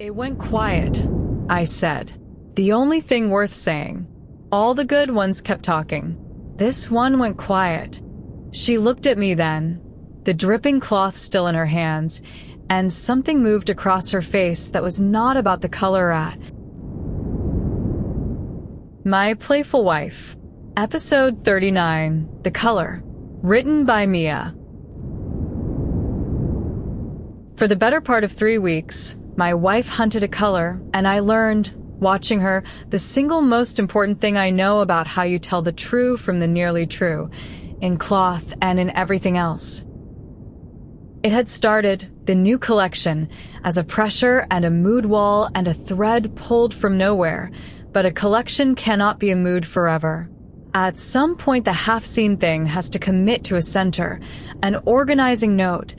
It went quiet, I said. The only thing worth saying. All the good ones kept talking. This one went quiet. She looked at me then, the dripping cloth still in her hands, and something moved across her face that was not about the color at. My Playful Wife, Episode 39, The Color, written by Mia. For the better part of 3 weeks, my wife hunted a color, and I learned, watching her, the single most important thing I know about how you tell the true from the nearly true, in cloth and in everything else. It had started, the new collection, as a pressure and a mood wall and a thread pulled from nowhere, but a collection cannot be a mood forever. At some point, the half-seen thing has to commit to a center, an organizing note,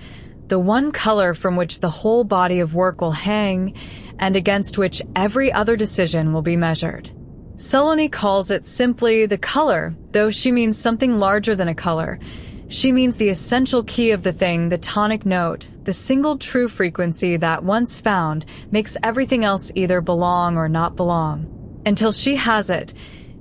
the one color from which the whole body of work will hang and against which every other decision will be measured. Saloni calls it simply the color, though she means something larger than a color. She means the essential key of the thing, the tonic note, the single true frequency that, once found, makes everything else either belong or not belong. Until she has it,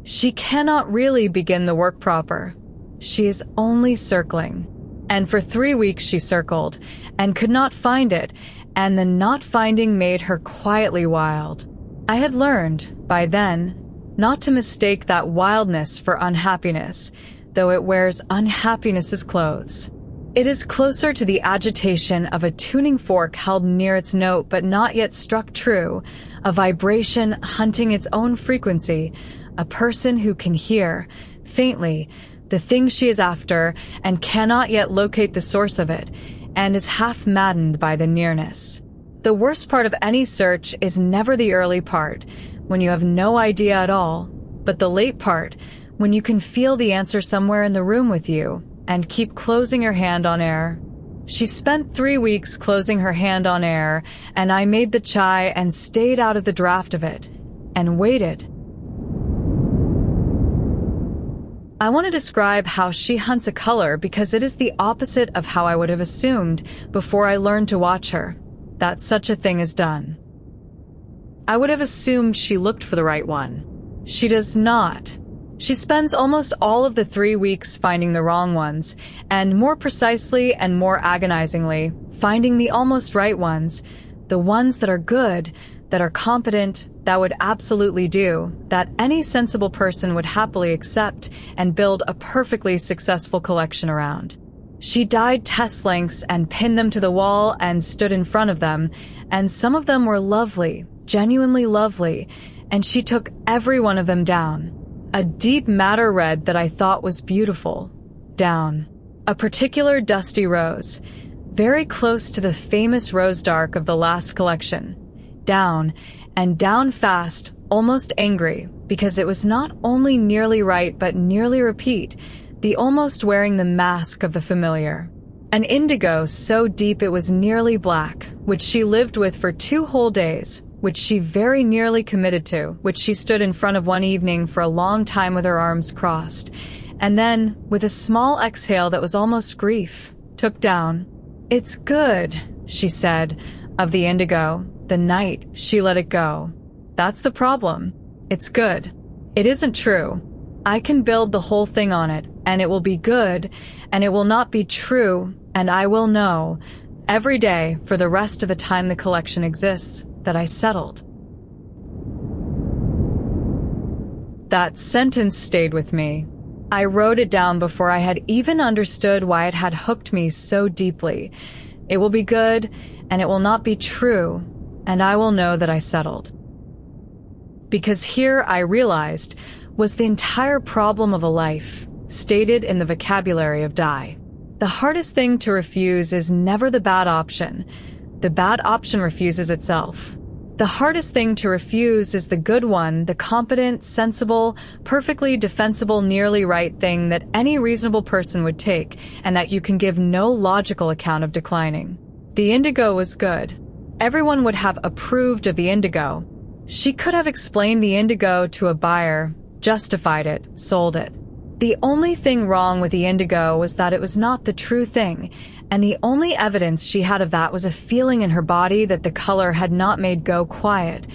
she cannot really begin the work proper. She is only circling. And for 3 weeks she circled, and could not find it, and the not finding made her quietly wild. I had learned, by then, not to mistake that wildness for unhappiness, though it wears unhappiness's clothes. It is closer to the agitation of a tuning fork held near its note but not yet struck true, a vibration hunting its own frequency, a person who can hear, faintly, the thing she is after and cannot yet locate the source of it, and is half maddened by the nearness. The worst part of any search is never the early part, when you have no idea at all, but the late part, when you can feel the answer somewhere in the room with you, and keep closing your hand on air. She spent 3 weeks closing her hand on air, and I made the chai and stayed out of the draft of it, and waited. I want to describe how she hunts a color because it is the opposite of how I would have assumed before I learned to watch her, that such a thing is done. I would have assumed she looked for the right one. She does not. She spends almost all of the 3 weeks finding the wrong ones, and more precisely and more agonizingly, finding the almost right ones, the ones that are good, that are competent, that would absolutely do, that any sensible person would happily accept and build a perfectly successful collection around. She dyed test lengths and pinned them to the wall and stood in front of them, and some of them were lovely, genuinely lovely, and she took every one of them down. A deep madder red that I thought was beautiful, down. A particular dusty rose, very close to the famous rose dark of the last collection, down, and down fast, almost angry, because it was not only nearly right but nearly repeat, the almost wearing the mask of the familiar. An indigo so deep it was nearly black, which she lived with for 2 whole days, which she very nearly committed to, which she stood in front of one evening for a long time with her arms crossed, and then, with a small exhale that was almost grief, took down. "It's good," she said, of the indigo. The night she let it go. That's the problem. It's good. It isn't true. I can build the whole thing on it, and it will be good, and it will not be true, and I will know, every day for the rest of the time the collection exists, that I settled. That sentence stayed with me. I wrote it down before I had even understood why it had hooked me so deeply. It will be good, and it will not be true, and I will know that I settled. Because here, I realized, was the entire problem of a life, stated in the vocabulary of die. The hardest thing to refuse is never the bad option. The bad option refuses itself. The hardest thing to refuse is the good one, the competent, sensible, perfectly defensible, nearly right thing that any reasonable person would take, and that you can give no logical account of declining. The indigo was good. Everyone would have approved of the indigo. She could have explained the indigo to a buyer, justified it, sold it. The only thing wrong with the indigo was that it was not the true thing, and the only evidence she had of that was a feeling in her body that the color had not made go quiet.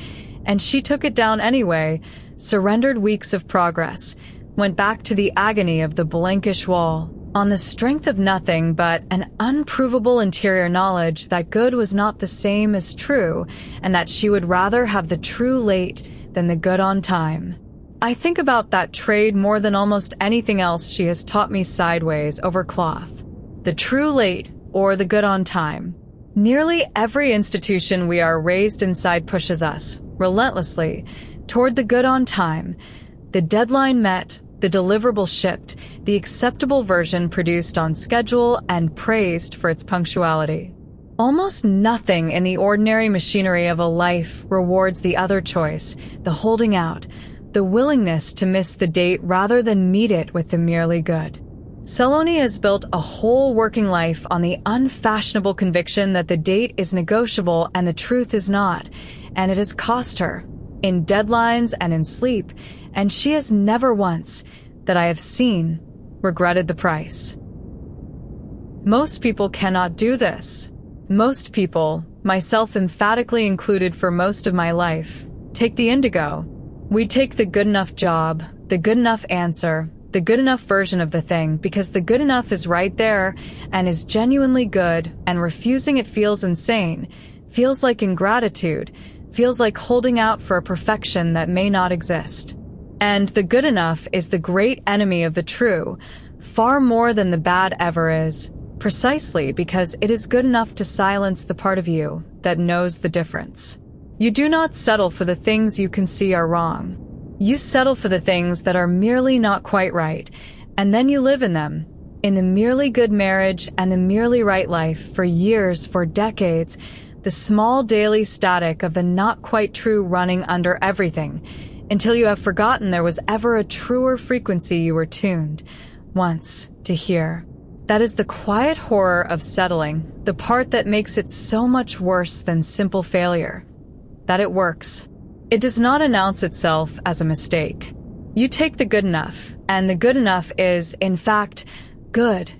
And she took it down anyway, surrendered weeks of progress, went back to the agony of the blankish wall, on the strength of nothing but an unprovable interior knowledge that good was not the same as true, and that she would rather have the true late than the good on time. I think about that trade more than almost anything else she has taught me sideways over cloth. The true late or the good on time. Nearly every institution we are raised inside pushes us, relentlessly, toward the good on time. The deadline met, the deliverable shipped, the acceptable version produced on schedule and praised for its punctuality. Almost nothing in the ordinary machinery of a life rewards the other choice, the holding out, the willingness to miss the date rather than meet it with the merely good. Saloni has built a whole working life on the unfashionable conviction that the date is negotiable and the truth is not, and it has cost her, in deadlines and in sleep, and she has never once, that I have seen, regretted the price. Most people cannot do this. Most people, myself emphatically included for most of my life, take the indigo. We take the good enough job, the good enough answer, the good enough version of the thing, because the good enough is right there and is genuinely good, and refusing it feels insane, feels like ingratitude, feels like holding out for a perfection that may not exist. And the good enough is the great enemy of the true, far more than the bad ever is, precisely because it is good enough to silence the part of you that knows the difference. You do not settle for the things you can see are wrong. You settle for the things that are merely not quite right, and then you live in them, in the merely good marriage and the merely right life for years, for decades, the small daily static of the not quite true running under everything, until you have forgotten there was ever a truer frequency you were tuned, once, to hear. That is the quiet horror of settling, the part that makes it so much worse than simple failure. That it works. It does not announce itself as a mistake. You take the good enough, and the good enough is, in fact, good.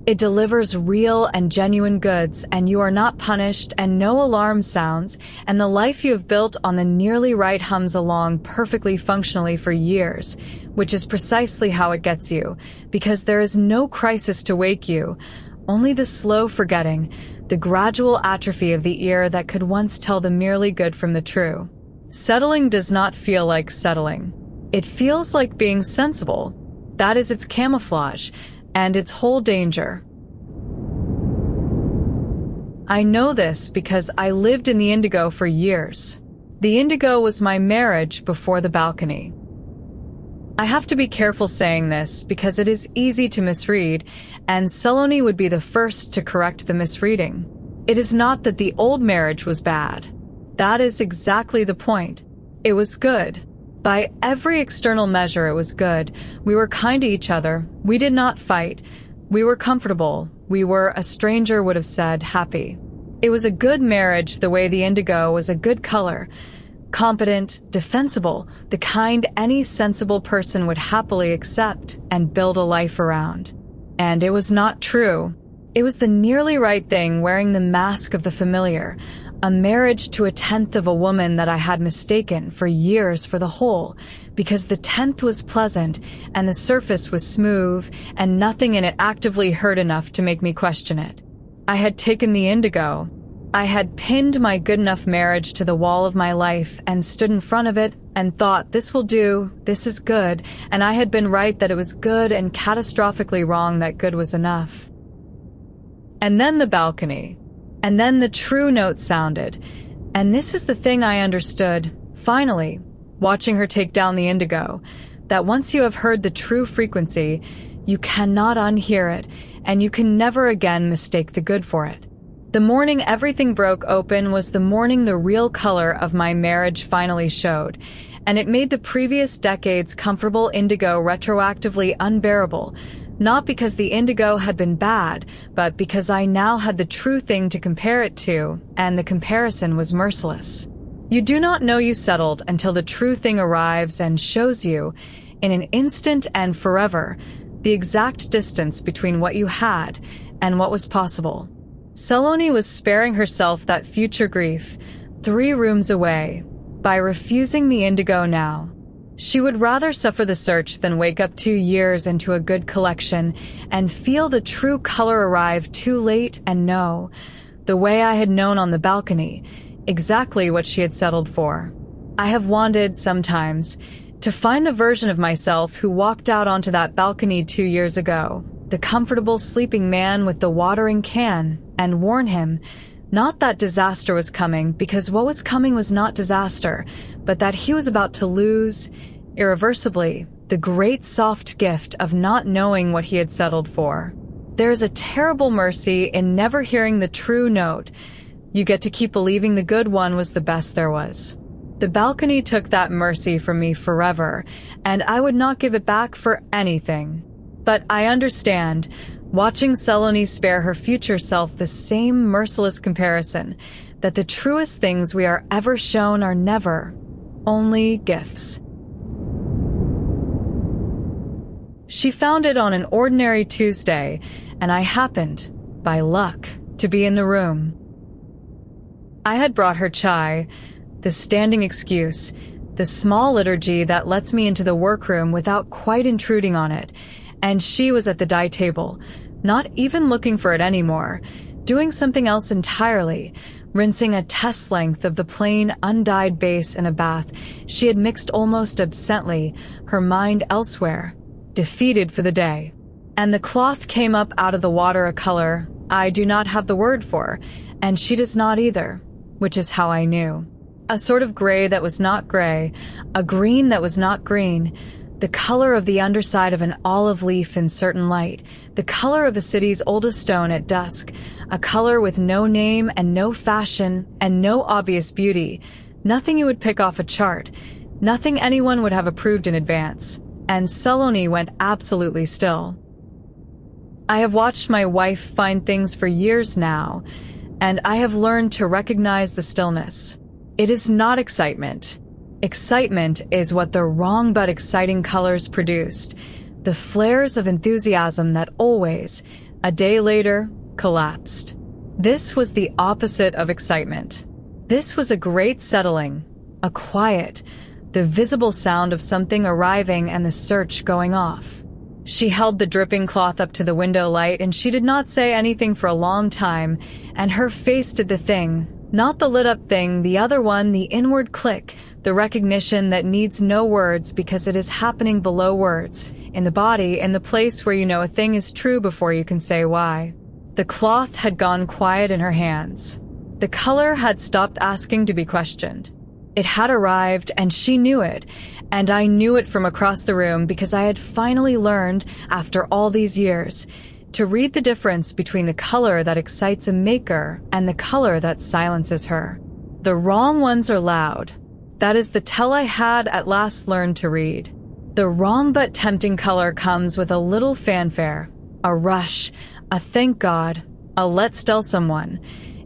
It delivers real and genuine goods, and you are not punished, and no alarm sounds, and the life you have built on the nearly right hums along perfectly functionally for years, which is precisely how it gets you, because there is no crisis to wake you, only the slow forgetting, the gradual atrophy of the ear that could once tell the merely good from the true. Settling does not feel like settling. It feels like being sensible. That is its camouflage, and its whole danger. I know this because I lived in the indigo for years. The indigo was my marriage before the balcony. I have to be careful saying this because it is easy to misread, and Saloni would be the first to correct the misreading. It is not that the old marriage was bad. That is exactly the point. It was good. By every external measure, it was good. We were kind to each other. We did not fight. We were comfortable. We were, a stranger would have said, happy. It was a good marriage the way the indigo was a good color. Competent, defensible, the kind any sensible person would happily accept and build a life around. And it was not true. It was the nearly right thing wearing the mask of the familiar, a marriage to a tenth of a woman that I had mistaken for years for the whole, because the tenth was pleasant and the surface was smooth and nothing in it actively hurt enough to make me question it. I had taken the indigo. I had pinned my good enough marriage to the wall of my life and stood in front of it and thought, this will do, this is good, and I had been right that it was good and catastrophically wrong that good was enough. And then the balcony. And then the true note sounded. And this is the thing I understood, finally, watching her take down the indigo, that once you have heard the true frequency, you cannot unhear it, and you can never again mistake the good for it. The morning everything broke open was the morning the real color of my marriage finally showed, and it made the previous decade's comfortable indigo retroactively unbearable, not because the indigo had been bad, but because I now had the true thing to compare it to, and the comparison was merciless. You do not know you settled until the true thing arrives and shows you, in an instant and forever, the exact distance between what you had and what was possible. Saloni was sparing herself that future grief 3 rooms away by refusing the indigo now. She would rather suffer the search than wake up 2 years into a good collection and feel the true color arrive too late and know, the way I had known on the balcony, exactly what she had settled for. I have wanted, sometimes, to find the version of myself who walked out onto that balcony 2 years ago, the comfortable sleeping man with the watering can, and warn him, not that disaster was coming, because what was coming was not disaster, but that he was about to lose, irreversibly, the great soft gift of not knowing what he had settled for. There is a terrible mercy in never hearing the true note. You get to keep believing the good one was the best there was. The balcony took that mercy from me forever, and I would not give it back for anything. But I understand, watching Saloni spare her future self the same merciless comparison, that the truest things we are ever shown are never, only gifts. She found it on an ordinary Tuesday, and I happened, by luck, to be in the room. I had brought her chai, the standing excuse, the small liturgy that lets me into the workroom without quite intruding on it, and she was at the dye table, not even looking for it anymore, doing something else entirely, rinsing a test length of the plain, undyed base in a bath she had mixed almost absently, her mind elsewhere, defeated for the day. And the cloth came up out of the water a color I do not have the word for, and she does not either, which is how I knew. A sort of gray that was not gray, a green that was not green, the color of the underside of an olive leaf in certain light, the color of a city's oldest stone at dusk, a color with no name and no fashion and no obvious beauty, nothing you would pick off a chart, nothing anyone would have approved in advance, and Saloni went absolutely still. I have watched my wife find things for years now, and I have learned to recognize the stillness. It is not excitement. Excitement is what the wrong but exciting colors produced, the flares of enthusiasm that always, a day later, collapsed. This was the opposite of excitement. This was a great settling, a quiet, the visible sound of something arriving and the search going off. She held the dripping cloth up to the window light, and she did not say anything for a long time, and her face did the thing, not the lit-up thing, the other one, the inward click, the recognition that needs no words because it is happening below words, in the body, in the place where you know a thing is true before you can say why. The cloth had gone quiet in her hands. The color had stopped asking to be questioned. It had arrived, and she knew it, and I knew it from across the room because I had finally learned, after all these years, to read the difference between the color that excites a maker and the color that silences her. The wrong ones are loud. That is the tell I had at last learned to read. The wrong but tempting color comes with a little fanfare, a rush, a thank God, a let's tell someone.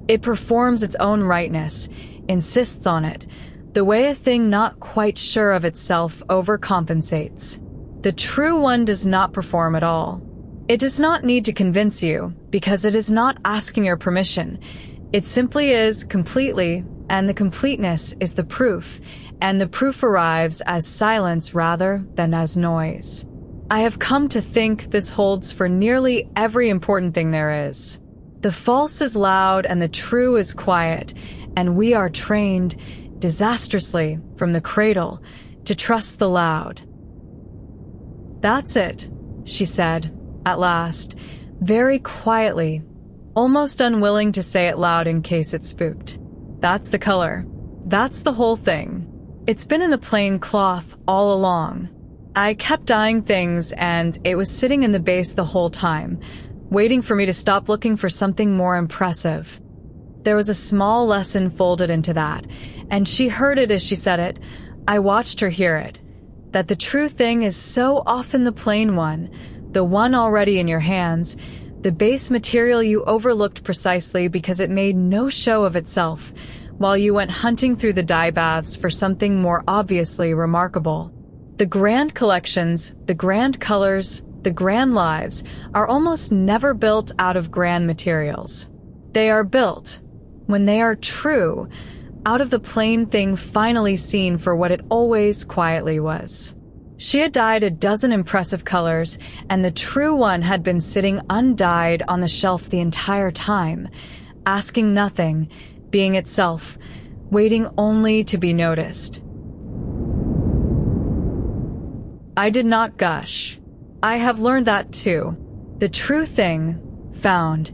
It performs its own rightness, insists on it, the way a thing not quite sure of itself overcompensates. The true one does not perform at all. It does not need to convince you, because it is not asking your permission. It simply is completely, and the completeness is the proof, and the proof arrives as silence rather than as noise. I have come to think this holds for nearly every important thing there is. The false is loud and the true is quiet, and we are trained, disastrously, from the cradle, to trust the loud. That's it, she said, at last, very quietly, almost unwilling to say it loud in case it spooked. That's the color. That's the whole thing. It's been in the plain cloth all along. I kept eyeing things, and it was sitting in the base the whole time, waiting for me to stop looking for something more impressive. There was a small lesson folded into that, and she heard it as she said it. I watched her hear it. That the true thing is so often the plain one, the one already in your hands, the base material you overlooked precisely because it made no show of itself, while you went hunting through the dye baths for something more obviously remarkable. The grand collections, the grand colors, the grand lives are almost never built out of grand materials. They are built, when they are true, out of the plain thing finally seen for what it always quietly was. She had dyed a dozen impressive colors, and the true one had been sitting undyed on the shelf the entire time, asking nothing, being itself, waiting only to be noticed. I did not gush. I have learned that too. The true thing, found,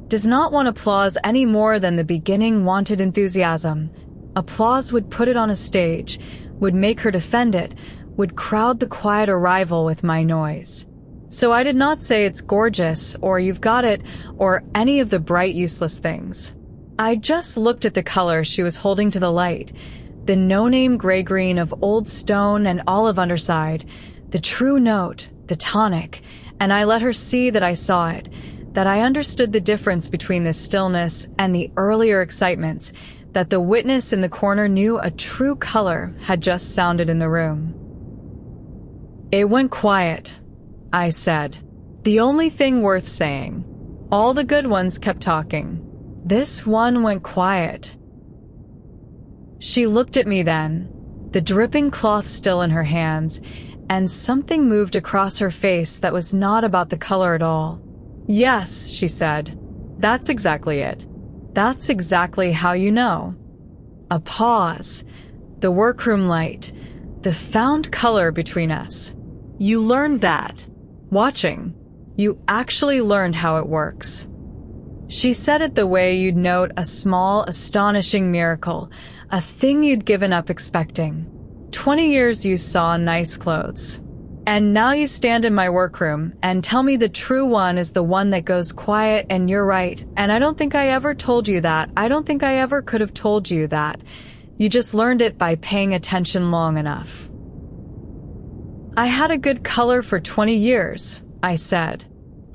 does not want applause any more than the beginning wanted enthusiasm. Applause would put it on a stage, would make her defend it, would crowd the quiet arrival with my noise. So I did not say it's gorgeous, or you've got it, or any of the bright, useless things. I just looked at the color she was holding to the light, the no-name gray-green of old stone and olive underside, the true note, the tonic, and I let her see that I saw it, that I understood the difference between the stillness and the earlier excitements, that the witness in the corner knew a true color had just sounded in the room. It went quiet, I said. The only thing worth saying. All the good ones kept talking. This one went quiet. She looked at me then, the dripping cloth still in her hands, and something moved across her face that was not about the color at all. Yes, she said. That's exactly it. That's exactly how you know. A pause. The workroom light. The found color between us. You learned that. Watching. You actually learned how it works. She said it the way you'd note a small, astonishing miracle, a thing you'd given up expecting. 20 years you saw nice clothes. And now you stand in my workroom and tell me the true one is the one that goes quiet, and you're right. And I don't think I ever told you that. I don't think I ever could have told you that. You just learned it by paying attention long enough. I had a good color for 20 years, I said.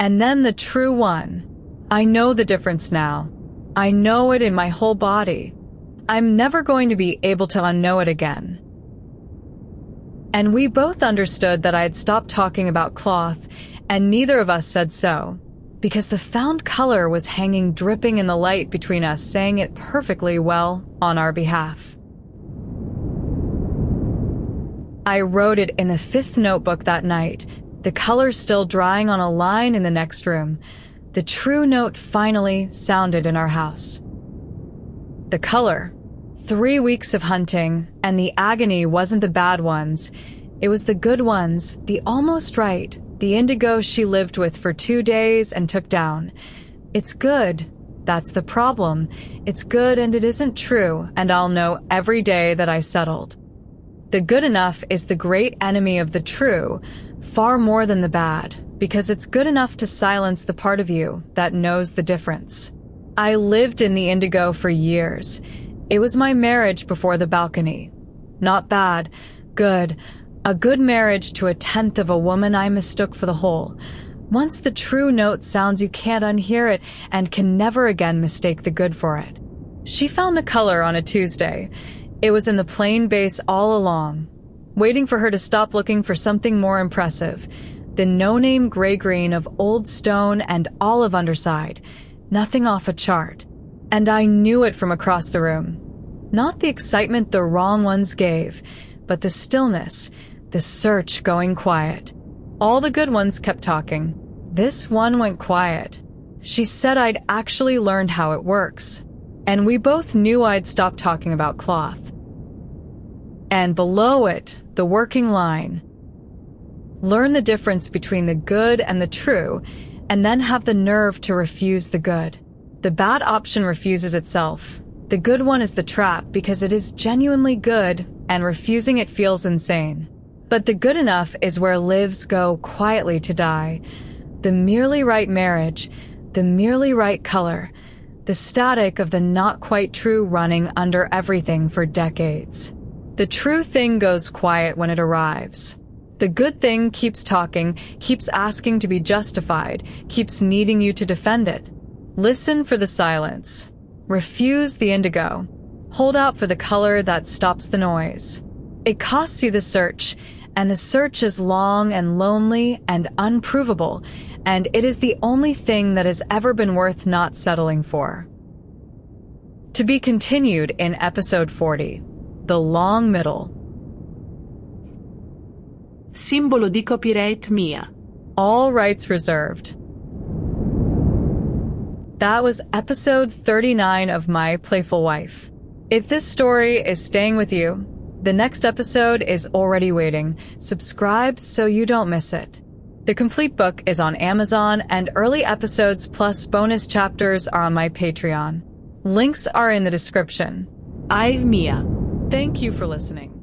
And then the true one. I know the difference now. I know it in my whole body. I'm never going to be able to unknow it again. And we both understood that I had stopped talking about cloth, and neither of us said so, because the found color was hanging dripping in the light between us, saying it perfectly well on our behalf. I wrote it in the 5th notebook that night, the color still drying on a line in the next room. The true note finally sounded in our house. The color. 3 weeks of hunting, and the agony wasn't the bad ones. It was the good ones, the almost right, the indigo she lived with for 2 days and took down. It's good. That's the problem. It's good and it isn't true, and I'll know every day that I settled. The good enough is the great enemy of the true, far more than the bad, because it's good enough to silence the part of you that knows the difference. I lived in the indigo for years. It was my marriage before the balcony. Not bad, good. A good marriage to 1/10 of a woman I mistook for the whole. Once the true note sounds, you can't unhear it and can never again mistake the good for it. She found the color on a Tuesday. It was in the plain base all along, waiting for her to stop looking for something more impressive. The no-name gray-green of old stone and olive underside, nothing off a chart. And I knew it from across the room. Not the excitement the wrong ones gave, but the stillness, the search going quiet. All the good ones kept talking. This one went quiet. She said I'd actually learned how it works. And we both knew I'd stopped talking about cloth. And below it, the working line. Learn the difference between the good and the true, and then have the nerve to refuse the good. The bad option refuses itself. The good one is the trap because it is genuinely good, and refusing it feels insane. But the good enough is where lives go quietly to die. The merely right marriage, the merely right color, the static of the not quite true running under everything for decades. The true thing goes quiet when it arrives. The good thing keeps talking, keeps asking to be justified, keeps needing you to defend it. Listen for the silence. Refuse the indigo. Hold out for the color that stops the noise. It costs you the search, And the search is long and lonely and unprovable, and it is the only thing that has ever been worth not settling for. To be continued in episode 40, The Long Middle. Simbolo di copyright Mia. All rights reserved. That was episode 39 of My Playful Wife. If this story is staying with you, the next episode is already waiting. Subscribe so you don't miss it. The complete book is on Amazon, and early episodes plus bonus chapters are on my Patreon. Links are in the description. I've Mia. Thank you for listening.